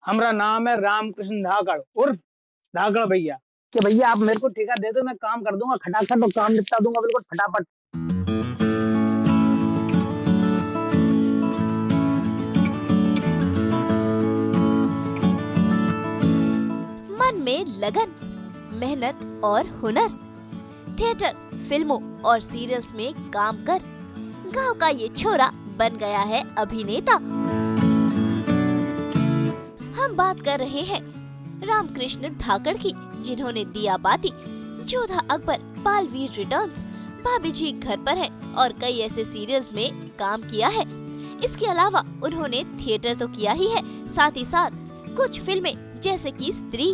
हमारा नाम है रामकृष्ण धाकड़ उर्फ धाकड़ भैया। कि भैया आप मेरे को ठेका दे दो, मैं काम कर दूंगा खटाखट और काम निपटा दूंगा बिल्कुल फटाफट। मन में लगन, मेहनत और हुनर, थिएटर, फिल्मों और सीरियल्स में काम कर गांव का ये छोरा बन गया है अभिनेता। हम बात कर रहे हैं रामकृष्ण धाकड़ की, जिन्होंने दिया बाती, जोधा अकबर, बालवीर रिटर्न्स, भाभी जी घर पर है और कई ऐसे सीरियल्स में काम किया है। इसके अलावा उन्होंने थिएटर तो किया ही है, साथ ही साथ कुछ फिल्में जैसे कि स्त्री,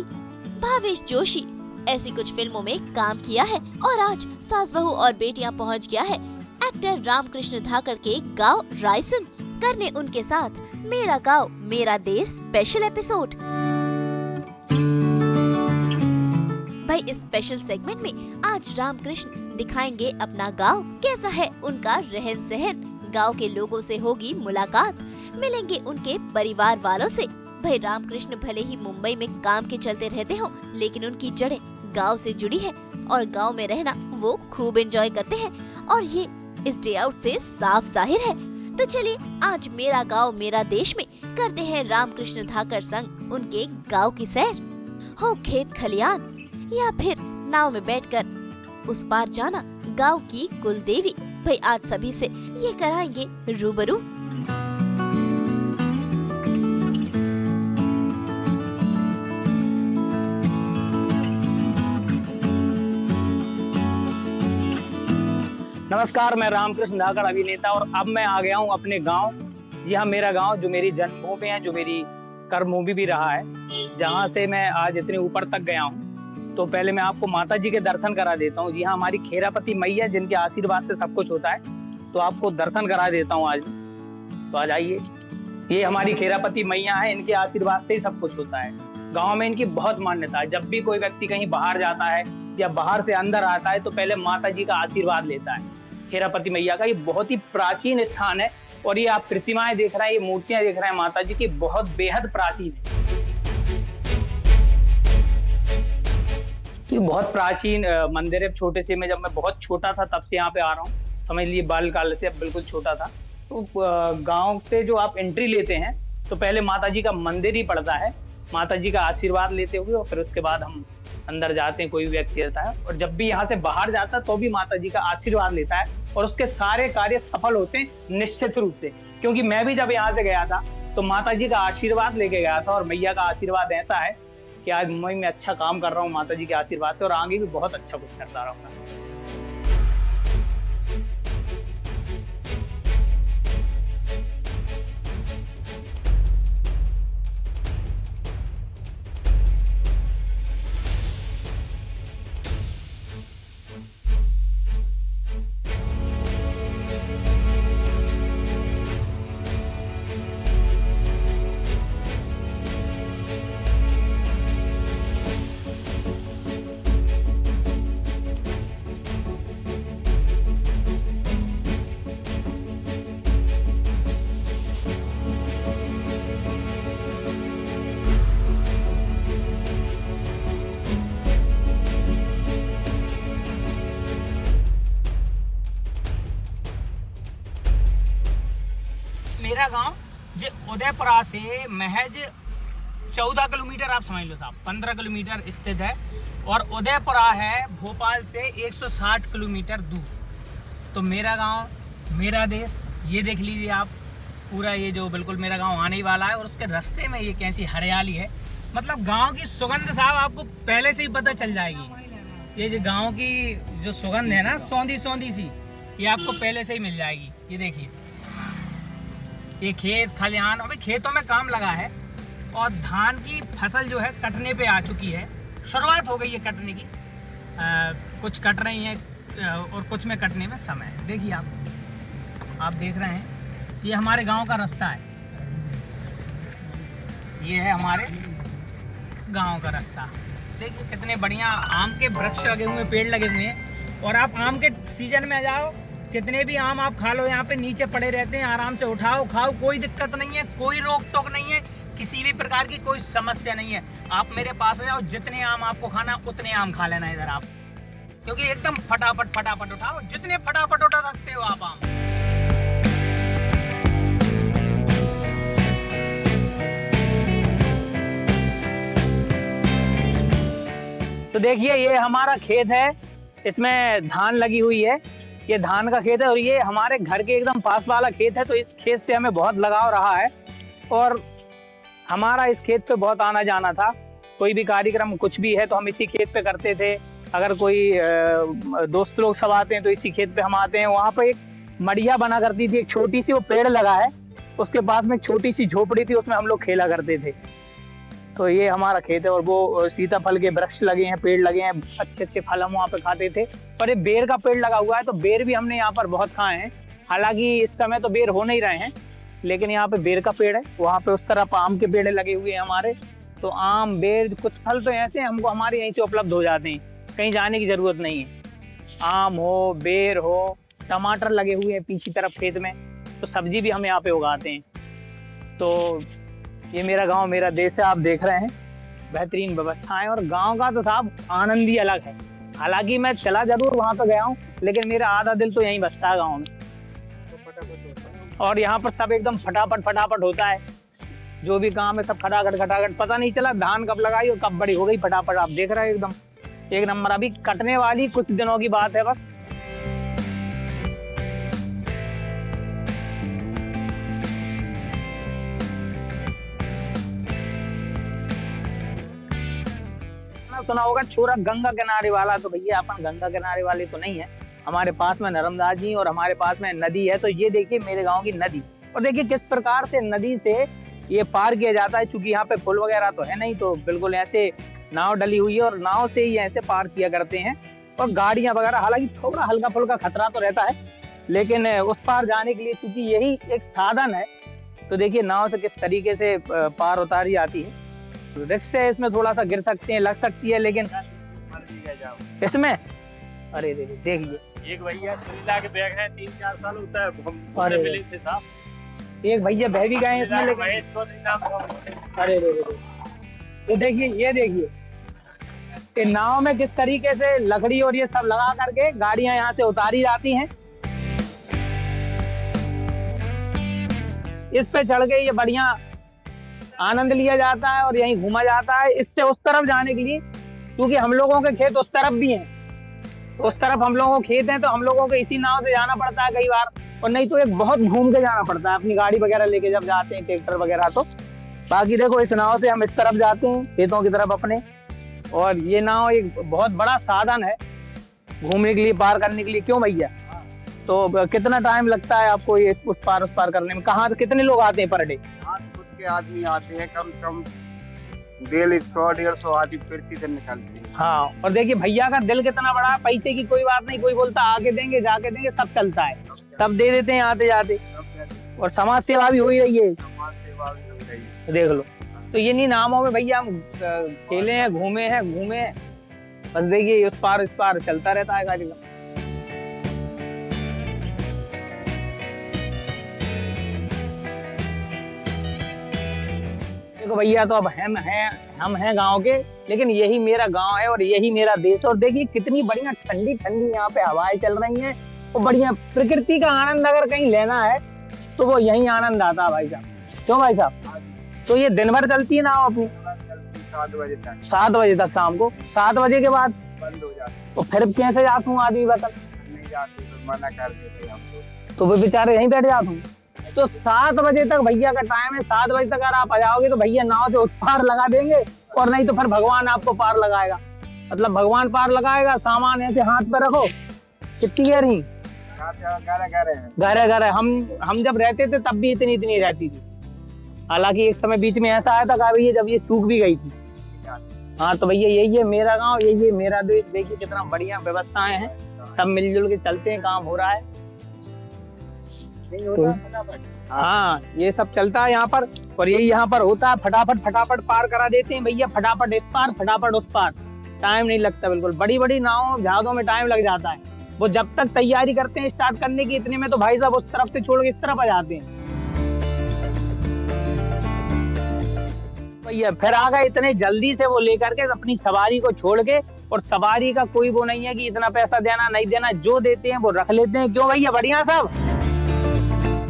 भावेश जोशी, ऐसी कुछ फिल्मों में काम किया है और आज सास बहू और बेटियां पहुंच गया है एक्टर रामकृष्ण धाकड़ के गांव रायसन करने उनके साथ मेरा गांव मेरा देश स्पेशल एपिसोड। भाई इस स्पेशल सेगमेंट में आज रामकृष्ण दिखाएंगे अपना गांव कैसा है, उनका रहन सहन, गांव के लोगों से होगी मुलाकात, मिलेंगे उनके परिवार वालों से। भाई रामकृष्ण भले ही मुंबई में काम के चलते रहते हो, लेकिन उनकी जड़ें गांव से जुड़ी है और गांव में रहना वो खूब एंजॉय करते हैं और ये इस डे आउट से साफ जाहिर है। तो चलिए आज मेरा गांव मेरा देश में करते हैं रामकृष्ण धाकड़ संग उनके गांव की सैर। हो खेत खलियान या फिर नाव में बैठकर उस पार जाना, गांव की कुल देवी। भाई आज सभी से ये कराएंगे रूबरू। नमस्कार, मैं रामकृष्ण धाकड़ अभिनेता और अब मैं आ गया हूँ अपने गांव। जी हाँ, मेरा गांव जो मेरी जन्मभूमि है, जो मेरी कर्मभूमि भी रहा है, जहाँ से मैं आज इतने ऊपर तक गया हूँ। तो पहले मैं आपको माता जी के दर्शन करा देता हूँ। जी हाँ, हमारी खेरापति मैया जिनके आशीर्वाद से सब कुछ होता है, तो आपको दर्शन करा देता हूँ आज। तो आ जाइए, ये हमारी खेरापति मैया है, इनके आशीर्वाद से ही सब कुछ होता है। गाँव में इनकी बहुत मान्यता है। जब भी कोई व्यक्ति कहीं बाहर जाता है या बाहर से अंदर आता है तो पहले माता जी का आशीर्वाद लेता है। खेरापति मैया का ये बहुत ही प्राचीन स्थान है और ये आप प्रतिमाएं देख रहे हैं, ये मूर्तियां देख रहे हैं माता जी की, बहुत बेहद प्राचीन है। ये बहुत प्राचीन मंदिर है, छोटे से में जब मैं बहुत छोटा था तब से यहाँ पे आ रहा हूँ, समझ लीजिए बालकाल से, अब बिल्कुल छोटा था। तो गांव से जो आप एंट्री लेते हैं तो पहले माता जी का मंदिर ही पड़ता है, माता जी का आशीर्वाद लेते हुए और फिर उसके बाद हम अंदर जाते हैं, कोई भी व्यक्ति रहता है। और जब भी यहाँ से बाहर जाता है तो भी माता जी का आशीर्वाद लेता है और उसके सारे कार्य सफल होते हैं निश्चित रूप से। क्योंकि मैं भी जब यहाँ से गया था तो माता जी का आशीर्वाद लेके गया था और मैया का आशीर्वाद ऐसा है कि आज मुंबई में अच्छा काम कर रहा हूँ माता जी के आशीर्वाद से और आगे भी बहुत अच्छा कुछ करता रहूंगा। मेरा गांव जो उदयपुरा से महज 14 किलोमीटर, आप समझ लो साहब 15 किलोमीटर स्थित है और उदयपुरा है भोपाल से 160 किलोमीटर दूर। तो मेरा गांव मेरा देश, ये देख लीजिए आप पूरा, ये जो बिल्कुल मेरा गांव आने ही वाला है और उसके रास्ते में ये कैसी हरियाली है, मतलब गांव की सुगंध साहब आपको पहले से ही पता चल जाएगी। ये जो गांव की जो सुगंध है ना, सौंधी सौंधी सी, ये आपको पहले से ही मिल जाएगी। ये देखिए, ये खेत खलिहान, अभी खेतों में काम लगा है और धान की फसल जो है कटने पे आ चुकी है, शुरुआत हो गई है कटने की। कुछ कट रही हैं और कुछ में कटने में समय है। देखिए आप देख रहे हैं, ये हमारे गांव का रास्ता है, ये है हमारे गांव का रास्ता। देखिए कितने बढ़िया आम के वृक्ष लगे हुए, पेड़ लगे हुए हैं और आप आम के सीजन में आ जाओ, कितने भी आम आप खा लो, यहाँ पे नीचे पड़े रहते हैं, आराम से उठाओ खाओ, कोई दिक्कत नहीं है, कोई रोक टोक नहीं है, किसी भी प्रकार की कोई समस्या नहीं है। आप मेरे पास हो जाओ, जितने आम आपको खाना उतने आम खा लेना इधर आप, क्योंकि एकदम फटाफट फटाफट उठाओ, जितने फटाफट उठा सकते हो आप आम। तो देखिए ये हमारा खेत है, इसमें धान लगी हुई है, ये धान का खेत है और ये हमारे घर के एकदम पास वाला खेत है। तो इस खेत से हमें बहुत लगाव रहा है और हमारा इस खेत पे बहुत आना जाना था। कोई भी कार्यक्रम कुछ भी है तो हम इसी खेत पे करते थे। अगर कोई दोस्त लोग सब आते हैं तो इसी खेत पे हम आते हैं। वहाँ पे एक मड़िया बना करती थी, एक छोटी सी, वो पेड़ लगा है, उसके पास में छोटी सी झोपड़ी थी, उसमें हम लोग खेला करते थे। तो ये हमारा खेत है और वो सीताफल के वृक्ष लगे हैं, पेड़ लगे हैं, अच्छे अच्छे फल हम वहाँ पे खाते थे। पर ये बेर का पेड़ लगा हुआ है, तो बेर भी हमने यहाँ पर बहुत खाए हैं। हालांकि इस समय तो बेर हो नहीं रहे हैं, लेकिन यहाँ पे बेर का पेड़ है। वहाँ पे उस तरफ आम के पेड़ लगे हुए हैं हमारे। तो आम, बेर, कुछ फल तो ऐसे हमको हमारे यहीं से उपलब्ध हो जाते हैं, कहीं जाने की जरूरत नहीं है। आम हो, बेर हो, टमाटर लगे हुए हैं पीछे तरफ खेत में, तो सब्जी भी हम यहाँ पे उगाते हैं। तो ये मेरा गांव मेरा देश है, आप देख रहे हैं, बेहतरीन व्यवस्थाएं। और गांव का तो साहब आनंद ही अलग है। हालांकि मैं चला जरूर वहां पे गया हूँ, लेकिन मेरा आधा दिल तो यहीं बसता है गाँव में। और यहाँ पर सब एकदम फटाफट फटाफट होता है, जो भी काम है सब खटाखट खटाखट। पता नहीं चला धान कब लगाई और कब बड़ी हो गई, फटाफट। आप देख रहे हैं एकदम एक नंबर। अभी कटने वाली कुछ दिनों की बात है बस। सुना होगा छोरा गंगा किनारे वाला, तो भैया अपन गंगा किनारे वाले तो नहीं है। हमारे पास में नर्मदा जी और हमारे पास में नदी है। तो ये देखिए मेरे गांव की नदी, और देखिए किस प्रकार से नदी से ये पार किया जाता है। क्योंकि यहाँ पे पुल वगैरह तो है नहीं, तो बिल्कुल ऐसे नाव डली हुई है और नाव से ही ऐसे पार किया करते हैं। और गाड़ियां वगैरह, हालांकि थोड़ा हल्का फुल्का खतरा तो रहता है, लेकिन उस पार जाने के लिए क्योंकि यही एक साधन है। तो देखिए नाव से किस तरीके से पार उतारी जाती है। रिस्क है इसमें, थोड़ा सा गिर सकते हैं, लग सकती है, लेकिन इसमें अरे देखिए एक भैया सुनीला के बैग है, 3-4 साल होता है मिले थे साहब। एक भैया बह भी गए इसमें, लेकिन अरे तो देखिए ये देखिए कि नाव में किस तरीके से लकड़ी और ये सब लगा करके गाड़ियां यहाँ से उतारी जाती हैं। इस पे चढ़ के ये बढ़िया आनंद लिया जाता है और यहीं घूमा जाता है। इससे उस तरफ जाने के लिए, क्योंकि हम लोगों के खेत उस तरफ भी हैं, उस तरफ हम लोगों के खेत हैं, तो हम लोगों को इसी नाव से जाना पड़ता है कई बार। और नहीं तो एक बहुत घूम के जाना पड़ता है अपनी गाड़ी वगैरह लेके जब जाते हैं, ट्रैक्टर वगैरह। तो बाकी देखो इस नाव से हम इस तरफ जाते हैं खेतों की तरफ अपने। और ये नाव एक बहुत बड़ा साधन है घूमने के लिए, पार करने के लिए। क्यों भैया? तो कितना टाइम लगता है आपको ये उस पार करने में? कहाँ कितने लोग आते हैं पर डे? आदमी आते हैं, कम से कम 150-150 आदमी फिरती से निकलते हैं। हाँ, और देखिए भैया का दिल कितना बड़ा है। पैसे की कोई बात नहीं, कोई बोलता आके देंगे जाके देंगे, सब चलता है, सब दे देते हैं आते जाते। और समाज सेवा भी हो ही रही है, देख लो। तो ये नहीं नामों में भैया हम खेले हैं, घूमे हैं, बस देखिए उस पार इस पार चलता रहता है कार्यक्रम। देखो भैया, तो अब हम हैं गांव के, लेकिन यही मेरा गांव है और यही मेरा देश। और देखिए कितनी बढ़िया ठंडी ठंडी यहाँ पे हवाएं चल रही हैं, और बढ़िया प्रकृति का आनंद अगर कहीं लेना है तो वो यही आनंद आता है भाई साहब। क्यों भाई साहब? तो ये दिन भर चलती है नाव अपनी? 7 बजे तक। 7 बजे तक शाम को? 7 बजे के बाद बंद हो जाती है। तो फिर कैसे जाता हूँ आदमी बता? नहीं जाती तो मना कर देते हैं हम लोग, तो वे बेचारे यहीं बैठ जाते हूँ। तो 7 बजे तक भैया का टाइम है। 7 बजे तक अगर आप आ जाओगे तो भैया नाव से उस पार लगा देंगे, और नहीं तो फिर भगवान आपको पार लगाएगा। मतलब भगवान पार लगाएगा, सामान ऐसे हाथ पे रखो। कितनी गहरी? घर है। हम जब रहते थे तब भी इतनी रहती थी। हालांकि एक समय बीच में ऐसा आया था कि भैया जब ये सूख भी गई थी। हाँ, तो भैया यही है मेरा गाँव, यही है मेरा देश। देखिए कितना बढ़िया व्यवस्थाएं हैं, सब मिलजुल के चलते हैं, काम हो रहा है। तो हाँ, ये सब चलता है यहाँ पर, और यही यहाँ पर होता है। फटाफट पार करा देते हैं भैया, फटाफट इस पार फटाफट उस पार, टाइम नहीं लगता बिल्कुल। बड़ी नाव जहाजों में टाइम लग जाता है, वो जब तक तैयारी करते हैं स्टार्ट करने की, इतने में तो भाई साहब उस तरफ से छोड़ के इस तरफ आ जाते हैं। भैया फिर आ गए इतने जल्दी से वो लेकर के अपनी सवारी को छोड़ के, और सवारी का कोई वो नहीं है कि इतना पैसा देना नहीं देना, जो देते हैं वो रख लेते हैं। क्यों भैया, बढ़िया सब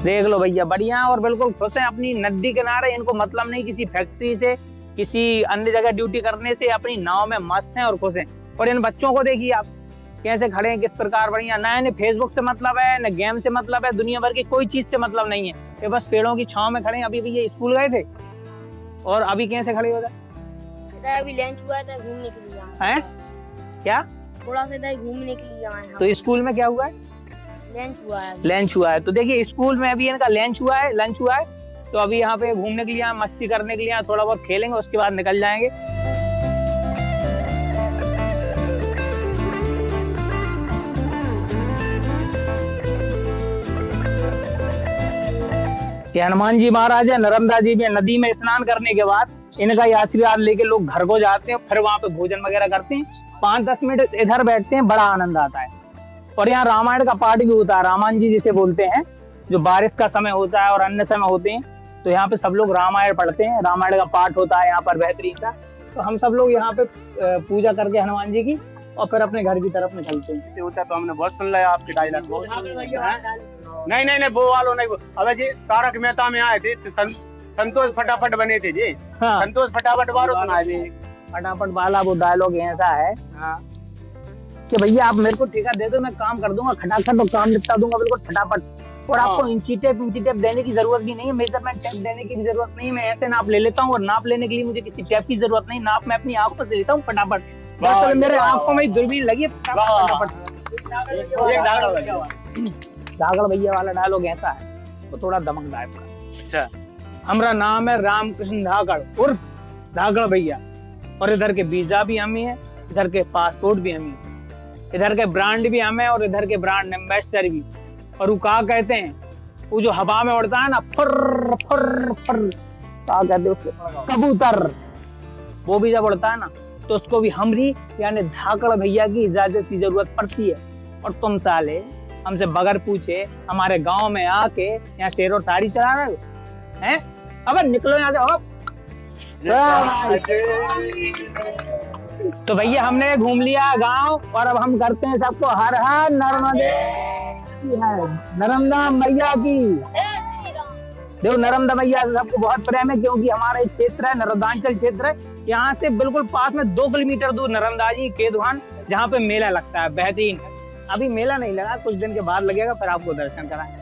देख लो भैया, बढ़िया और बिल्कुल खुश हैं अपनी नदी किनारे। इनको मतलब नहीं किसी फैक्ट्री से, किसी अन्य जगह ड्यूटी करने से, अपनी नाव में मस्त हैं और खुश हैं। और इन बच्चों को देखिए आप कैसे खड़े हैं, किस प्रकार बढ़िया। ना इन्हें फेसबुक से मतलब है, न गेम से मतलब है, दुनिया भर की कोई चीज से मतलब नहीं है, ये बस पेड़ों की छांव में खड़े हैं। अभी भैया स्कूल गए थे और अभी कैसे खड़े हो गए? अभी लंच हुआ था, घूमने के लिए हैं? क्या थोड़ा सा इधर घूमने के लिए आए हैं। तो स्कूल में क्या हुआ है? लंच हुआ है। लंच हुआ है। तो देखिए स्कूल में अभी इनका लंच हुआ है, तो अभी यहाँ पे घूमने के लिए, मस्ती करने के लिए, थोड़ा बहुत खेलेंगे, उसके बाद निकल जाएंगे। हनुमान जी महाराज है, नर्मदा जी भी नदी में स्नान करने के बाद इनका आशीर्वाद लेके लोग घर को जाते हैं, फिर वहां पे भोजन वगैरह करते हैं, 5-10 मिनट इधर बैठते हैं, बड़ा आनंद आता है। और यहाँ रामायण का पाठ भी होता है, रामायण जी जिसे बोलते हैं, जो बारिश का समय होता है और अन्य समय होते हैं, तो यहाँ पे सब लोग रामायण पढ़ते हैं, रामायण का पाठ होता है यहाँ पर बेहतरीन सा। तो हम सब लोग यहाँ पे पूजा करके हनुमान जी की, और फिर अपने घर की तरफ निकलते हैं। होता तो हमने बहुत सुन लिया आपके डायलॉग, नहीं वो वालों नहीं। अबे जी तारक मेहता में आए थे, संतोष फटाफट बने थे जी। हाँ, संतोष फटाफट वालों सुनाए थे। फटाफट वाला वो डायलॉग ऐसा है कि भैया आप मेरे को ठेका दे दो, मैं काम कर दूंगा खटाखट, तो काम निपटा दूंगा बिल्कुल फटाफट। और आपको इंची टेप देने की जरूरत भी नहीं है, मेजरमेंट टेप देने की भी जरूरत नहीं है। मैं ऐसे नाप ले लेता हूँ, और नाप लेने के लिए मुझे किसी टेप की जरूरत नहीं, नाप मैं अपनी आंखों से लेता हूँ फटाफट। दरअसल मेरे आंखों में दूरबीन लगी है, धागड़ भैया वाला डायलॉग ऐसा है, तो थोड़ा दमकदार है। हमारा नाम है रामकृष्ण धागड़ उर्फ धागड़ भैया, और इधर के वीजा भी हम ही है, इधर के पासपोर्ट भी हम ही है, इधर के ब्रांड भी हम है, और इधर के ब्रांड एम्बेसडर भी। और वो क्या कहते हैं, वो जो हवा में उड़ता है ना, फुर फुर फुर, क्या कहते हैं उसको, कबूतर, वो भी जब उड़ता है ना, तो उसको भी हमरी यानी धाकड़ भैया की इजाजत की जरूरत पड़ती है। और तुम साले हमसे बगैर पूछे हमारे गांव में आके यहाँ शेरो ताड़ी चला रहे हो हैं? अब निकलो यहाँ से। तो भैया हमने घूम लिया गांव, और अब हम करते हैं सबको हर हर नर्मदे, नर्मदा मैया की। देखो नर्मदा मैया सबको बहुत प्रेम है, क्योंकि हमारा एक क्षेत्र है, नर्मदांचल क्षेत्र है, यहाँ से बिल्कुल पास में 2 किलोमीटर दूर नर्मदा जी केदुहान, जहाँ पे मेला लगता है बेहतरीन। अभी मेला नहीं लगा, कुछ दिन के बाद लगेगा, फिर आपको दर्शन कराएंगे।